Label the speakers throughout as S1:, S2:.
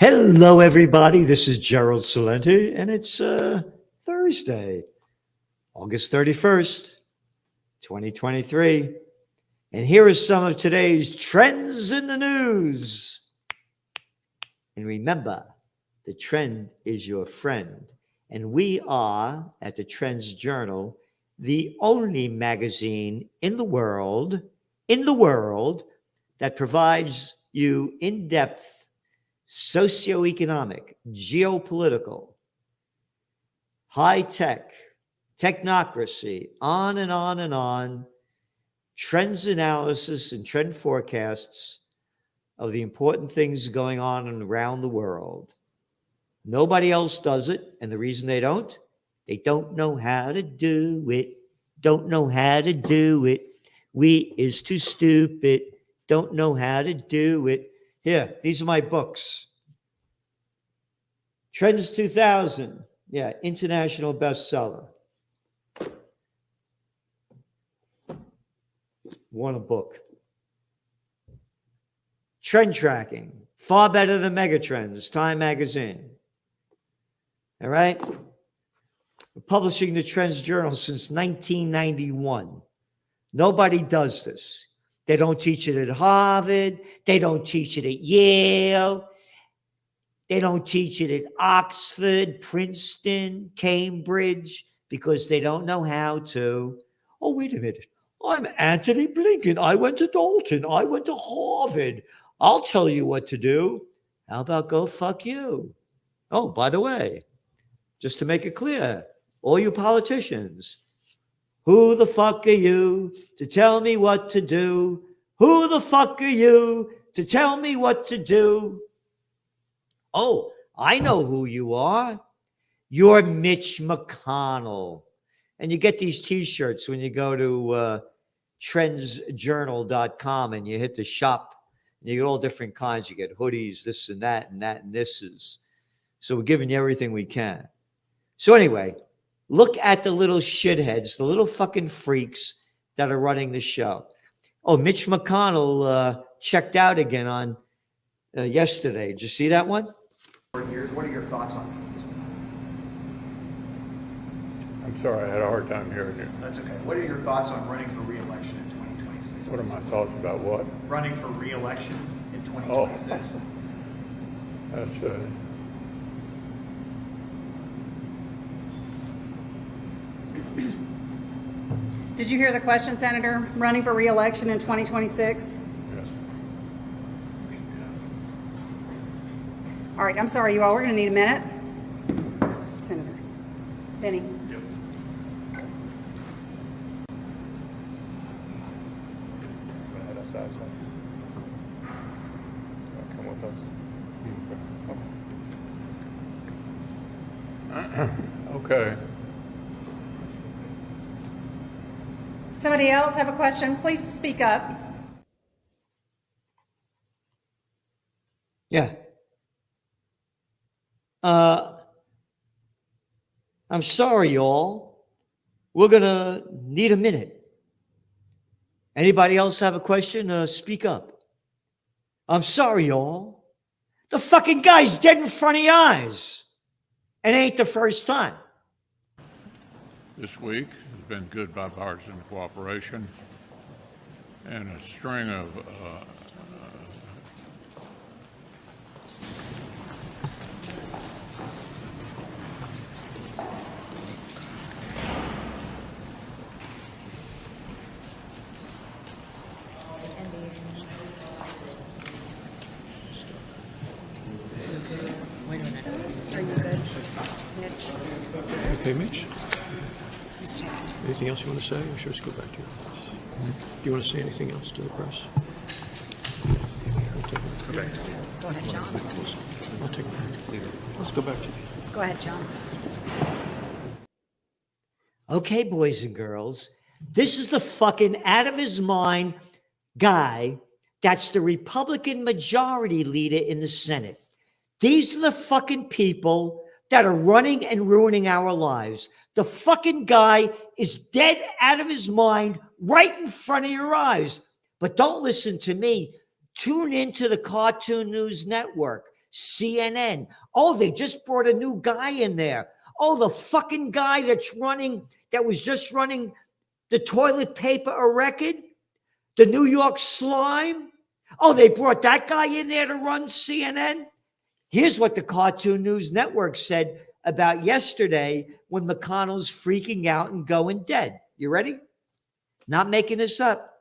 S1: Hello, everybody. This is Gerald Celente, and it's Thursday, August 31st, 2023. And here are some of today's trends in the news. And remember, the trend is your friend. And we are, at the Trends Journal, the only magazine in the world that provides you in-depth socioeconomic, geopolitical, high-tech, technocracy, on and on and on, trends analysis and trend forecasts of the important things going on around the world. Nobody else does it, and the reason they don't know how to do it, don't know how to do it. We is too stupid, don't know how to do it. Here, these are my books. Trends 2000, international bestseller. Want a book. Trend tracking, far better than Megatrends, Time Magazine. All right? We're publishing the Trends Journal since 1991. Nobody does this. They don't teach it at Harvard. They don't teach it at Yale. They don't teach it at Oxford, Princeton, Cambridge, because they don't know how to. Oh, wait a minute. I'm Anthony Blinken. I went to Dalton. I went to Harvard. I'll tell you what to do. How about go fuck you? Oh, by the way, just to make it clear, all you politicians, who the fuck are you to tell me what to do? Who the fuck are you to tell me what to do? Oh, I know who you are. You're Mitch McConnell. And you get these t-shirts when you go to trendsjournal.com and you hit the shop. And you get all different kinds. You get hoodies, this and that and that and this is. So we're giving you everything we can. So anyway, look at the little shitheads, the little fucking freaks that are running the show. Oh, Mitch McConnell checked out again on yesterday. Did you see that one?
S2: Years. What are your thoughts on this?
S3: I'm sorry, I had a hard time hearing you.
S2: That's okay. What are your thoughts on running for re-election in 2026?
S3: What are my thoughts about what?
S2: Running for re-election in 2026.
S3: That's
S4: Did you hear the question, Senator? Running for re-election in 2026?
S3: yes.
S4: All right, I'm sorry, you all. We're going to need a minute. Senator Benny.
S3: Yep. Come with us. Okay.
S4: Somebody else have a question? Please speak up.
S1: Yeah. I'm sorry, y'all. We're going to need a minute. Anybody else have a question? Speak up. I'm sorry, y'all. The fucking guy's dead in front of your eyes. And it ain't the first time.
S3: This week has been good bipartisan cooperation and a string of
S4: Are you good, Mitch?
S5: Okay, Mitch? Anything else you want to say, or should we just go back to your office? Do you want to say anything else to the press?
S4: Go ahead, John.
S5: I'll take it. Let's go back to you.
S4: Go ahead, John.
S1: Okay, boys and girls, this is the fucking out of his mind guy that's the Republican majority leader in the Senate. These are the fucking people that are running and ruining our lives. The fucking guy is dead out of his mind right in front of your eyes. But don't listen to me. Tune into the Cartoon News Network. CNN. Oh, they just brought a new guy in there. Oh, the fucking guy that was just running the toilet paper a record, the New York slime. Oh, they brought that guy in there to run CNN. Here's what the Cartoon News Network said about yesterday when McConnell's freaking out and going dead. You ready? Not making this up.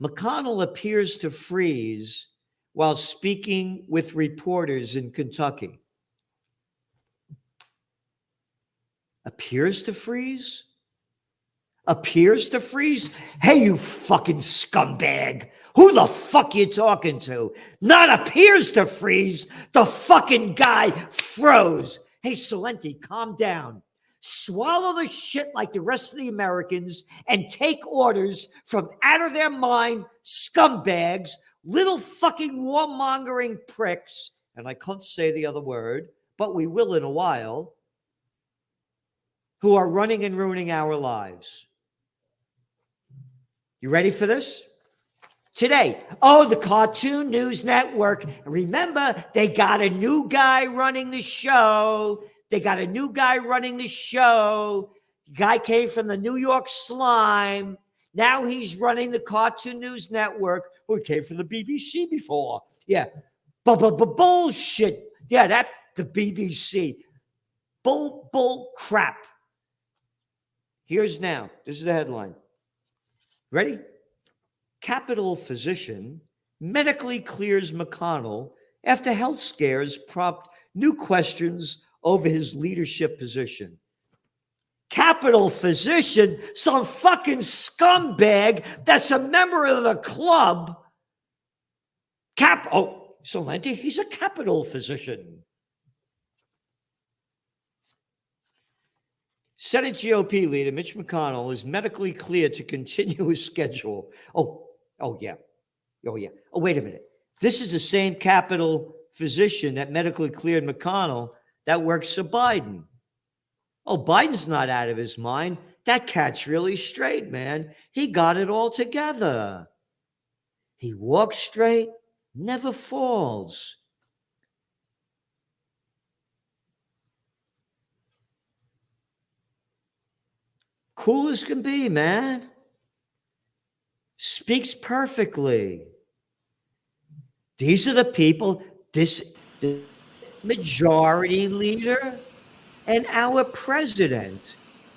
S1: McConnell appears to freeze while speaking with reporters in Kentucky. Appears to freeze? Appears to freeze? Hey, you fucking scumbag. Who the fuck you talking to? Not appears to freeze. The fucking guy froze. Hey, Celente, calm down. Swallow the shit like the rest of the Americans and take orders from out of their mind scumbags, little fucking warmongering pricks, and I can't say the other word, but we will in a while, who are running and ruining our lives. You ready for this? Today, the Cartoon News Network. Remember, they got a new guy running the show. Guy came from the New York slime. Now he's running the Cartoon News Network, who came from the BBC before. Yeah. Bullshit. Yeah, the BBC. Bull crap. This is the headline. Ready? Capitol physician medically clears McConnell after health scares prompt new questions over his leadership position. Capitol physician, some fucking scumbag that's a member of the club. Celente, he's a Capitol physician. Senate GOP leader Mitch McConnell is medically cleared to continue his schedule. Oh, wait a minute. This is the same Capitol physician that medically cleared McConnell that works for Biden. Oh, Biden's not out of his mind. That cat's really straight, man. He got it all together. He walks straight, never falls. Cool as can be, man. Speaks perfectly. These are the people, the majority leader and our president.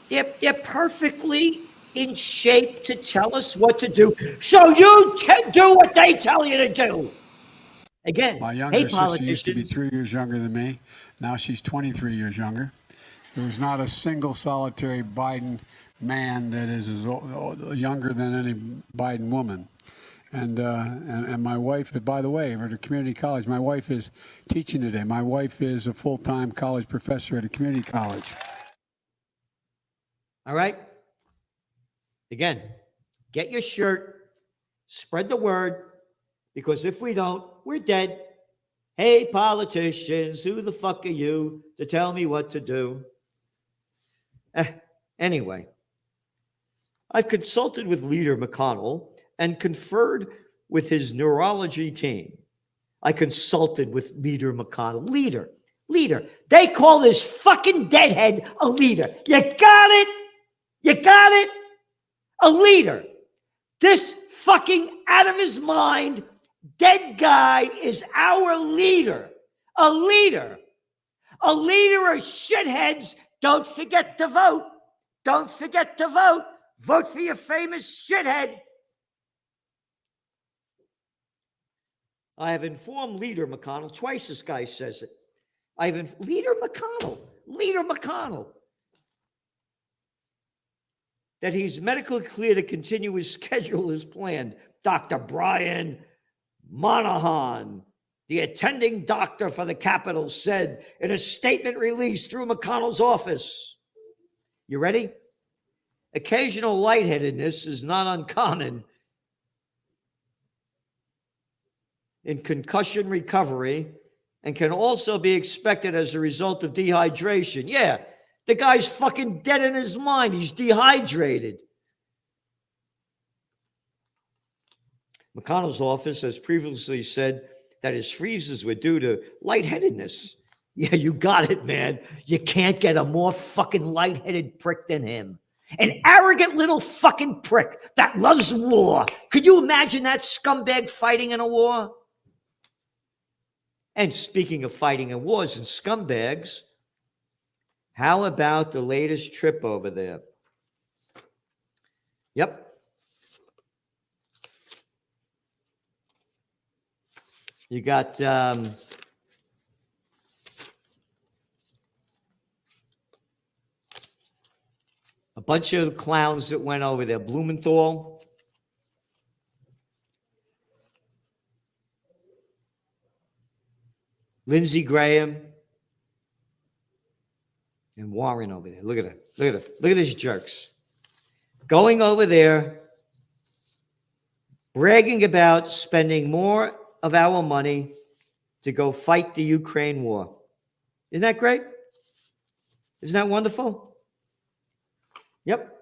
S1: They're perfectly in shape to tell us what to do. So you do what they tell you to do. Again,
S6: my younger sister used to be 3 years younger than me. Now she's 23 years younger. There was not a single solitary Biden man that is younger than any Biden woman. And my wife, by the way, at a community college, my wife is teaching today. My wife is a full-time college professor at a community college.
S1: All right? Again, get your shirt, spread the word, because if we don't, we're dead. Hey, politicians, who the fuck are you to tell me what to do? Anyway, I've consulted with Leader McConnell and conferred with his neurology team. I consulted with Leader McConnell. Leader. They call this fucking deadhead a leader. You got it? A leader. This fucking out of his mind dead guy is our leader. A leader of shitheads. Don't forget to vote. Vote for your famous shithead. I have informed Leader McConnell, twice this guy says it. Leader McConnell, that he's medically clear to continue his schedule as planned. Dr. Brian Monahan, the attending doctor for the Capitol, said in a statement released through McConnell's office. You ready? Occasional lightheadedness is not uncommon in concussion recovery and can also be expected as a result of dehydration. Yeah, the guy's fucking dead in his mind. He's dehydrated. McConnell's office has previously said that his freezes were due to lightheadedness. Yeah, you got it, man. You can't get a more fucking lightheaded prick than him. An arrogant little fucking prick that loves war. Could you imagine that scumbag fighting in a war? And speaking of fighting in wars and scumbags, how about the latest trip over there? Yep. You got a bunch of clowns that went over there. Blumenthal, Lindsey Graham, and Warren over there. Look at it. Look at it. Look at these jerks. Going over there, bragging about spending more of our money to go fight the Ukraine war. Isn't that great? Isn't that wonderful? Yep.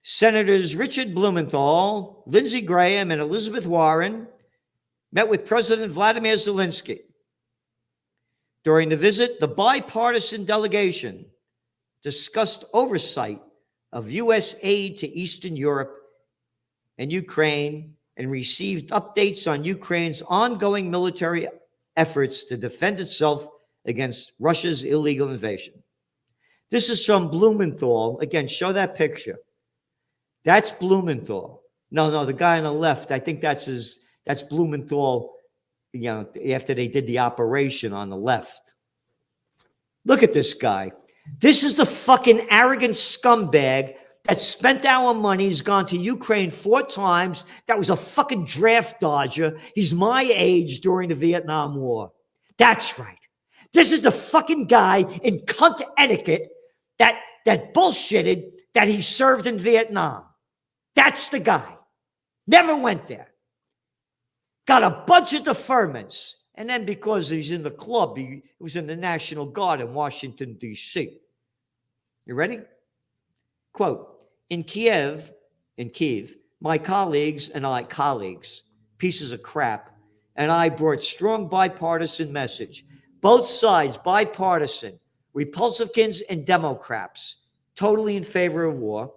S1: Senators Richard Blumenthal, Lindsey Graham, and Elizabeth Warren met with President Vladimir Zelensky. During the visit, the bipartisan delegation discussed oversight of U.S. aid to Eastern Europe and Ukraine and received updates on Ukraine's ongoing military efforts to defend itself against Russia's illegal invasion. This is from Blumenthal. Again, show that picture. That's Blumenthal. No, the guy on the left, I think that's Blumenthal, after they did the operation on the left. Look at this guy. This is the fucking arrogant scumbag that spent our money. He's gone to Ukraine 4 times. That was a fucking draft dodger. He's my age during the Vietnam War. That's right. This is the fucking guy in cunt etiquette that bullshitted that he served in Vietnam. That's the guy. Never went there. Got a bunch of deferments. And then because he's in the club, he was in the National Guard in Washington, D.C. You ready? Quote, in Kiev, my colleagues, pieces of crap, and I brought strong bipartisan message. Both sides, bipartisan, Republicans and Democrats, totally in favor of war.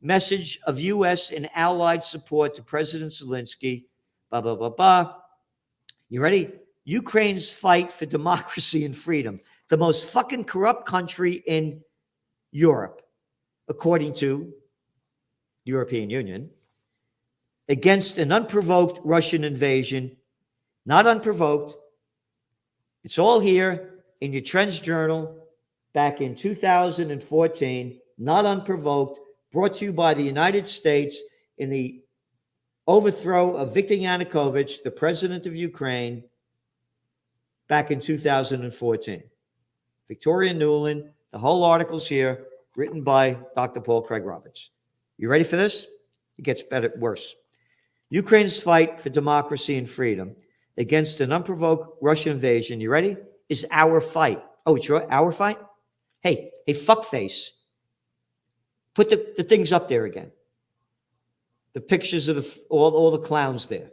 S1: Message of U.S. and allied support to President Zelensky, blah, blah, blah, blah. You ready? Ukraine's fight for democracy and freedom. The most fucking corrupt country in Europe, according to the European Union, against an unprovoked Russian invasion. Not unprovoked. It's all here in your Trends Journal back in 2014, not unprovoked, brought to you by the United States in the overthrow of Viktor Yanukovych, the president of Ukraine, back in 2014. Victoria Newland, the whole article's here, written by Dr. Paul Craig Roberts. You ready for this? It gets worse. Ukraine's fight for democracy and freedom against an unprovoked Russian invasion, you ready? Is our fight. Oh, it's our fight? Hey, fuckface. Put the things up there again. The pictures of all the clowns there.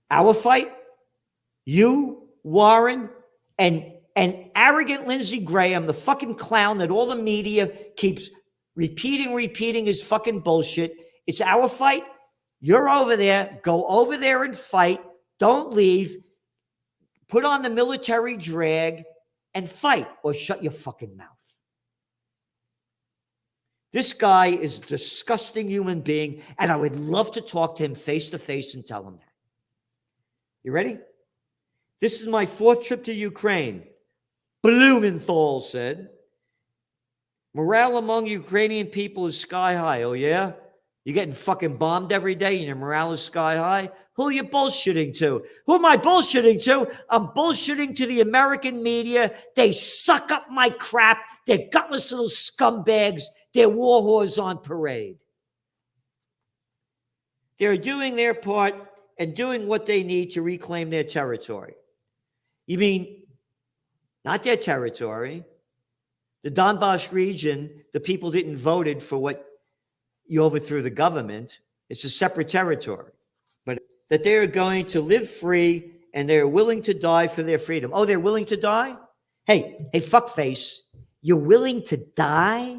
S1: Our fight? You, Warren, and arrogant Lindsey Graham, the fucking clown that all the media keeps repeating his fucking bullshit. It's our fight. You're over there. Go over there and fight. Don't leave. Put on the military drag and fight, or shut your fucking mouth. This guy is a disgusting human being, and I would love to talk to him face to face and tell him that. You ready? This is my 4th trip to Ukraine. Blumenthal said. Morale among Ukrainian people is sky high. Oh, yeah? You're getting fucking bombed every day and your morale is sky high? Who are you bullshitting to? Who am I bullshitting to? I'm bullshitting to the American media. They suck up my crap. They're gutless little scumbags. They're war whores on parade. They're doing their part and doing what they need to reclaim their territory. You mean not their territory? The Donbass region, the people didn't vote for what you overthrew the government. It's a separate territory. But that they are going to live free and they're willing to die for their freedom. Oh, they're willing to die? Hey, fuckface, you're willing to die?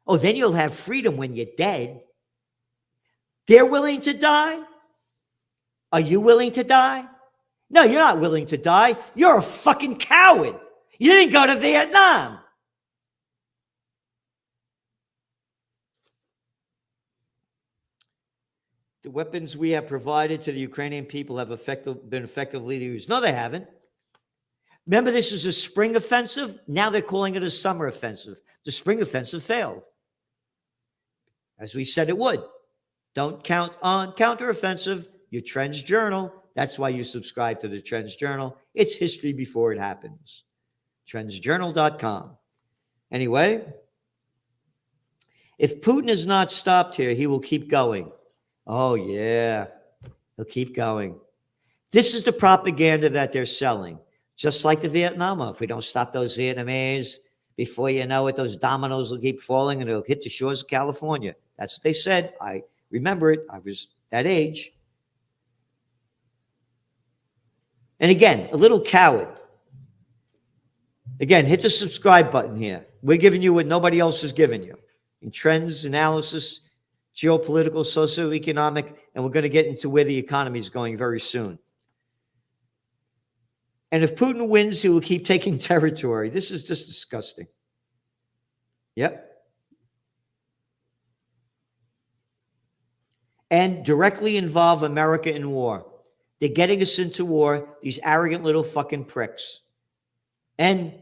S1: Oh, then you'll have freedom when you're dead. They're willing to die? Are you willing to die? No, you're not willing to die. You're a fucking coward. You didn't go to Vietnam. The weapons we have provided to the Ukrainian people have been effectively used. No, they haven't. Remember, this is a spring offensive. Now they're calling it a summer offensive. The spring offensive failed, as we said it would. Don't count on counteroffensive. Your Trends Journal. That's why you subscribe to the Trends Journal. It's history before it happens. TrendsJournal.com. Anyway, if Putin is not stopped here, he will keep going. Oh, yeah. He'll keep going. This is the propaganda that they're selling. Just like the Vietnam War. If we don't stop those Vietnamese, before you know it, those dominoes will keep falling and it'll hit the shores of California. That's what they said. I remember it. I was that age. And again, a little coward. Again, hit the subscribe button here. We're giving you what nobody else is giving you. In trends, analysis, geopolitical, socioeconomic, and we're going to get into where the economy is going very soon. And if Putin wins, he will keep taking territory. This is just disgusting. Yep. And directly involve America in war. They're getting us into war, these arrogant little fucking pricks. And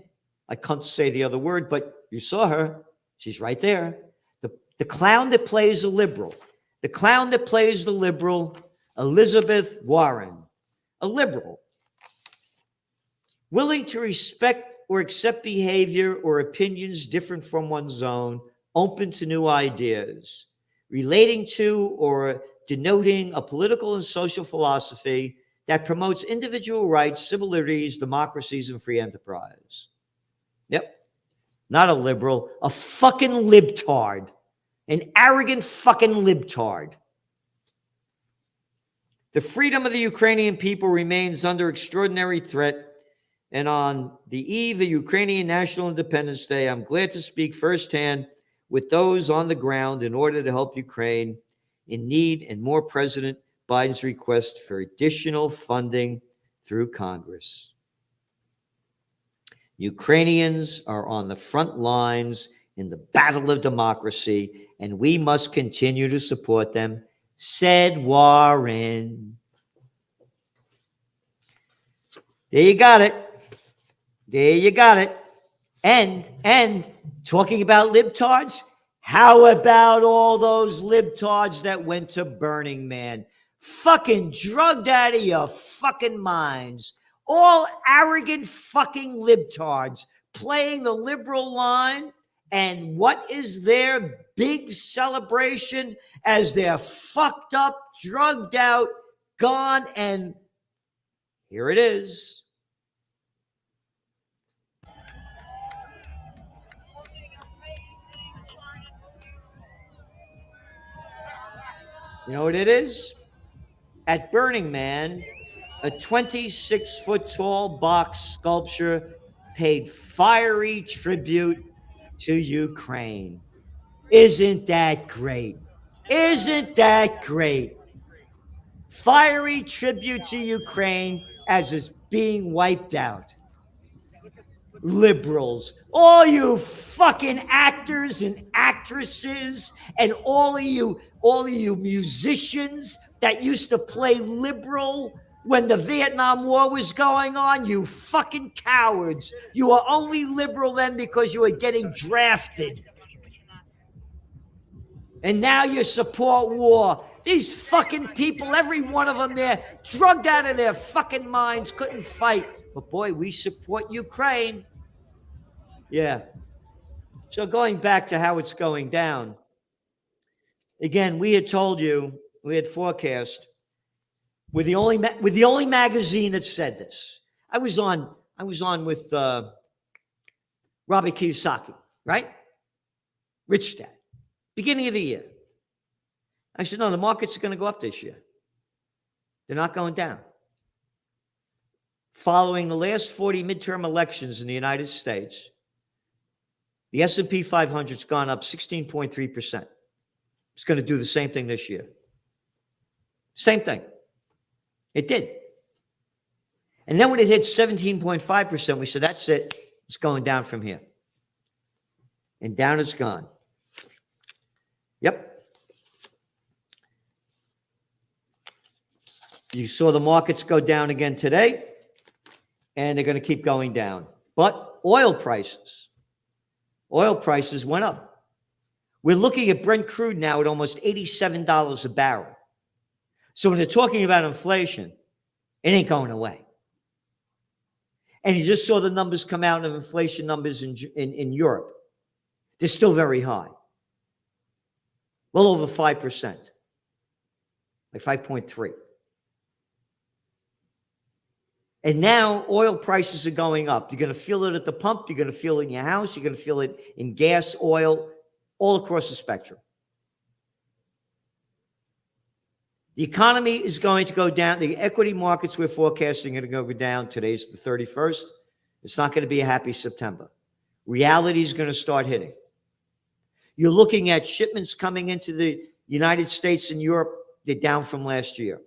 S1: I can't say the other word, but you saw her. She's right there. The clown that plays the liberal. The clown that plays the liberal, Elizabeth Warren. A liberal. Willing to respect or accept behavior or opinions different from one's own, open to new ideas, relating to or denoting a political and social philosophy that promotes individual rights, civil liberties, democracies, and free enterprise. Yep. Not a liberal, a fucking libtard. An arrogant fucking libtard. The freedom of the Ukrainian people remains under extraordinary threat. And on the eve of Ukrainian National Independence Day, I'm glad to speak firsthand with those on the ground in order to help Ukraine in need and more President Biden's request for additional funding through Congress. Ukrainians are on the front lines in the battle of democracy, and we must continue to support them, said Warren. There you got it. There you got it. And talking about libtards, how about all those libtards that went to Burning Man? Fucking drugged out of your fucking minds. All arrogant fucking libtards playing the liberal line. And what is their big celebration as they're fucked up, drugged out, gone, and here it is. You know what it is? At Burning Man, a 26-foot-tall box sculpture paid fiery tribute to Ukraine. Isn't that great? Isn't that great? Fiery tribute to Ukraine as it's being wiped out. Liberals, all you fucking actors and actresses, and all of you musicians that used to play liberal when the Vietnam War was going on, you fucking cowards. You were only liberal then because you were getting drafted. And now you support war. These fucking people, every one of them there, drugged out of their fucking minds, couldn't fight. But boy, we support Ukraine. Yeah. So going back to how it's going down. Again, we had told you, we had forecast. We're the only magazine that said this. I was on with Robert Kiyosaki, right? Rich Dad. Beginning of the year. I said, no, the markets are going to go up this year. They're not going down. Following the last 40 midterm elections in the United States, the S&P 500 has gone up 16.3%. It's going to do the same thing this year. Same thing. It did. And then when it hit 17.5%, we said, that's it. It's going down from here. And down it's gone. Yep. You saw the markets go down again today, and they're going to keep going down. But oil prices went up. We're looking at Brent crude now at almost $87 a barrel. So when they're talking about inflation, it ain't going away. And you just saw the numbers come out of inflation numbers in Europe. They're still very high. Well over 5%. Like 5.3. And now oil prices are going up. You're going to feel it at the pump. You're going to feel it in your house. You're going to feel it in gas, oil, all across the spectrum. The economy is going to go down. The equity markets we're forecasting are going to go down. Today's the 31st. It's not going to be a happy September. Reality is going to start hitting. You're looking at shipments coming into the United States and Europe. They're down from last year.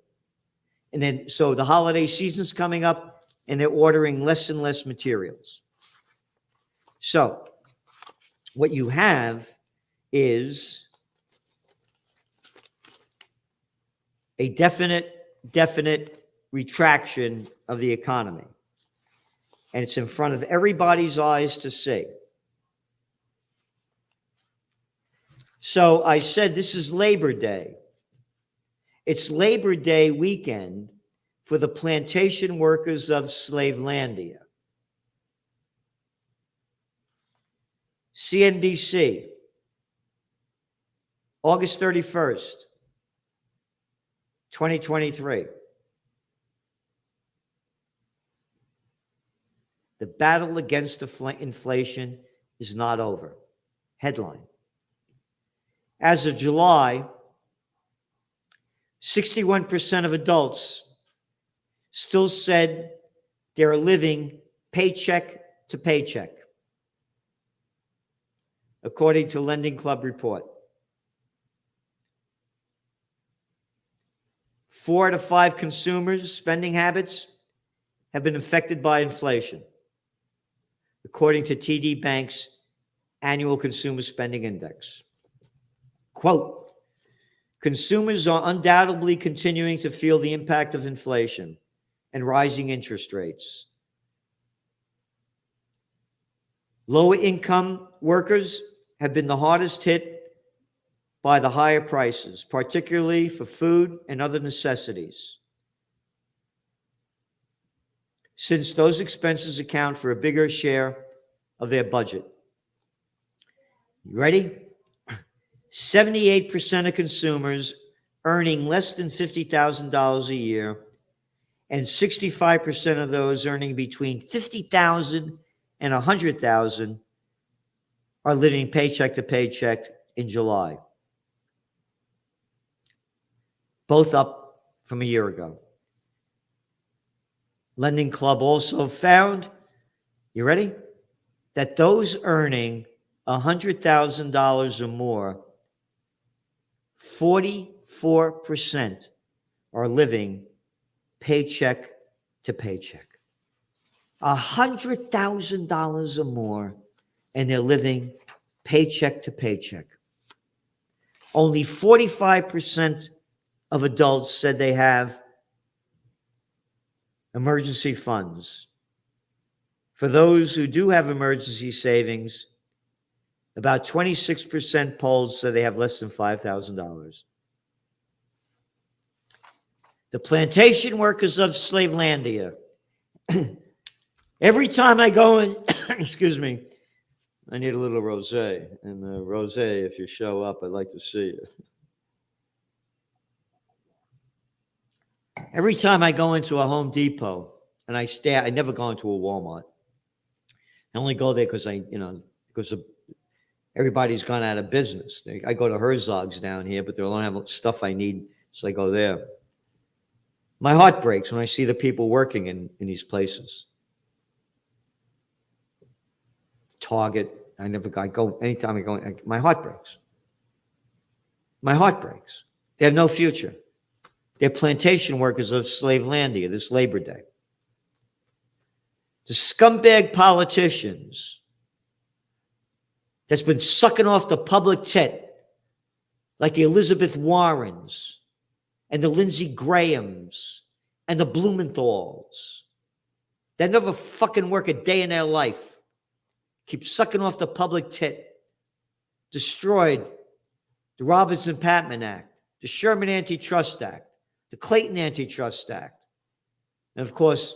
S1: And then, so the holiday season's coming up, and they're ordering less and less materials. So what you have is a definite retraction of the economy. And it's in front of everybody's eyes to see. So I said this is Labor Day. It's Labor Day weekend for the plantation workers of Slavelandia. CNBC, August 31st, 2023. The battle against inflation is not over. Headline. As of July, 61% of adults still said they're living paycheck to paycheck, according to Lending Club report. 4 out of 5 consumers' spending habits have been affected by inflation, according to TD Bank's annual consumer spending index. Quote, consumers are undoubtedly continuing to feel the impact of inflation and rising interest rates. Low-income workers have been the hardest hit by the higher prices, particularly for food and other necessities, since those expenses account for a bigger share of their budget. You ready? 78% of consumers earning less than $50,000 a year, and 65% of those earning between $50,000 and $100,000 are living paycheck to paycheck in July. Both up from a year ago. Lending Club also found, you ready? That those earning $100,000 or more, 44% are living paycheck to paycheck. $100,000 or more, and they're living paycheck to paycheck. Only 45% of adults said they have emergency funds. For those who do have emergency savings, about 26% polled said they have less than $5,000. The plantation workers of Slavelandia. Every time I go in, excuse me, I need a little rosé. And rosé, if you show up, I'd like to see you. Every time I go into a Home Depot, and I never go into a Walmart. I only go there because everybody's gone out of business. I go to Herzog's down here, but they don't have stuff I need, so I go there. My heart breaks when I see the people working in these places. Target, I go, anytime I go, my heart breaks. My heart breaks. They have no future. They're plantation workers of Slavelandia this Labor Day. The scumbag politicians that's been sucking off the public tit, like the Elizabeth Warrens and the Lindsey Grahams and the Blumenthals, that never fucking work a day in their life, keep sucking off the public tit, destroyed the Robinson-Patman Act, the Sherman Antitrust Act, the Clayton Antitrust Act. And of course,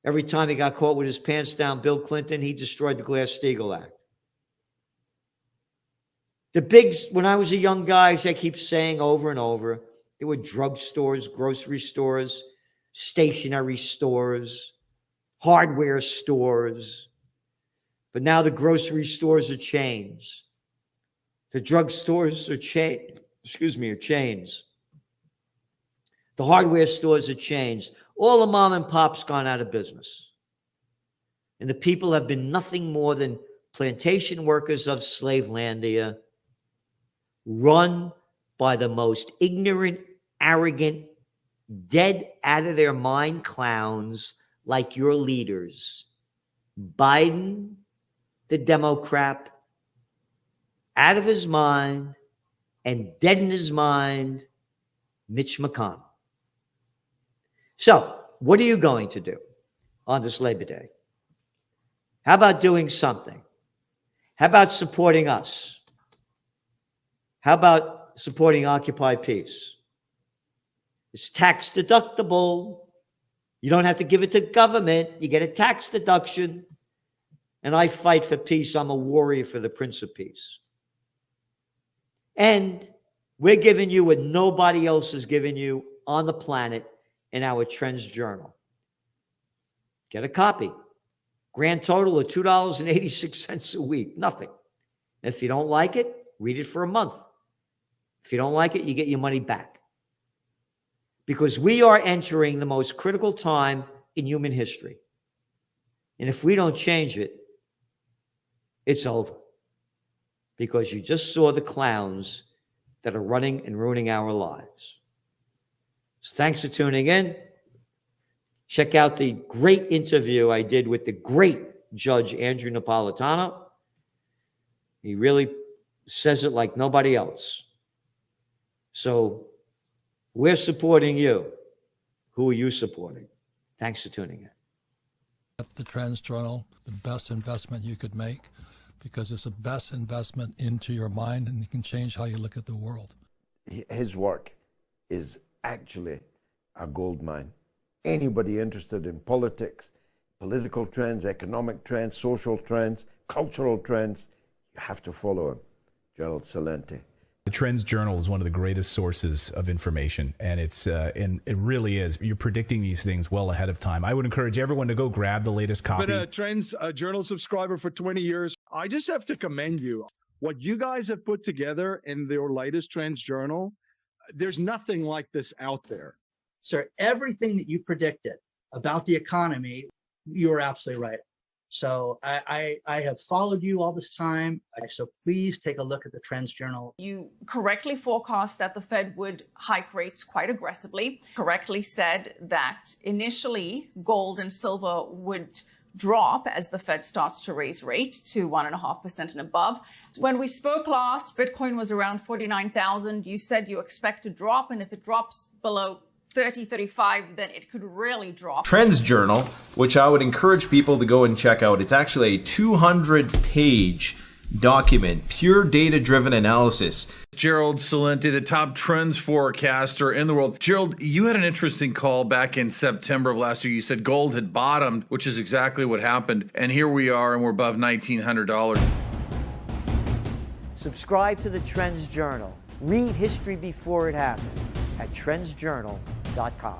S1: every time he got caught with his pants down, Bill Clinton, he destroyed the Glass-Steagall Act. The big, when I was a young guy, as I keep saying over and over, there were drugstores, grocery stores, stationery stores, hardware stores. But now the grocery stores are chains. The drugstores are chains. The hardware stores are chains. All the mom and pops gone out of business. And the people have been nothing more than plantation workers of Slavelandia, run by the most ignorant, arrogant, dead out of their mind clowns like your leaders. Biden, the Democrat, out of his mind and dead in his mind, Mitch McConnell. So, what are you going to do on this Labor Day? How about doing something? How about supporting us? How about supporting Occupy Peace? It's tax deductible. You don't have to give it to government. You get a tax deduction. And I fight for peace. I'm a warrior for the Prince of Peace. And we're giving you what nobody else is giving you on the planet in our Trends Journal. Get a copy. Grand total of $2.86 a week. Nothing. And if you don't like it, read it for a month. If you don't like it, you get your money back. Because we are entering the most critical time in human history. And if we don't change it, it's over. Because you just saw the clowns that are running and ruining our lives. So thanks for tuning in. Check out the great interview I did with the great Judge Andrew Napolitano. He really says it like nobody else. So we're supporting you. Who are you supporting? Thanks for tuning in.
S7: The Trends Journal, the best investment you could make, because it's the best investment into your mind, and it can change how you look at the world.
S8: His work is actually a gold mine. Anybody interested in politics, political trends, economic trends, social trends, cultural trends, you have to follow him. Gerald Celente.
S9: The Trends Journal is one of the greatest sources of information, and it really is. You're predicting these things well ahead of time. I would encourage everyone to go grab the latest copy.
S10: Been a Trends Journal subscriber for 20 years. I just have to commend you. What you guys have put together in your latest Trends Journal, there's nothing like this out there.
S11: Sir, everything that you predicted about the economy, you were absolutely right. So I have followed you all this time. So please take a look at the Trends Journal.
S12: You correctly forecast that the Fed would hike rates quite aggressively, correctly said that initially gold and silver would drop as the Fed starts to raise rate to 1.5% and above. When we spoke last, Bitcoin was around 49,000. You said you expect to drop, and if it drops below 30, 35, then it could really drop.
S13: Trends Journal, which I would encourage people to go and check out. It's actually a 200-page document, pure data-driven analysis.
S14: Gerald Celente, the top trends forecaster in the world. Gerald, you had an interesting call back in September of last year. You said gold had bottomed, which is exactly what happened. And here we are, and we're above $1,900.
S1: Subscribe to the Trends Journal. Read history before it happened at trendsjournal.com.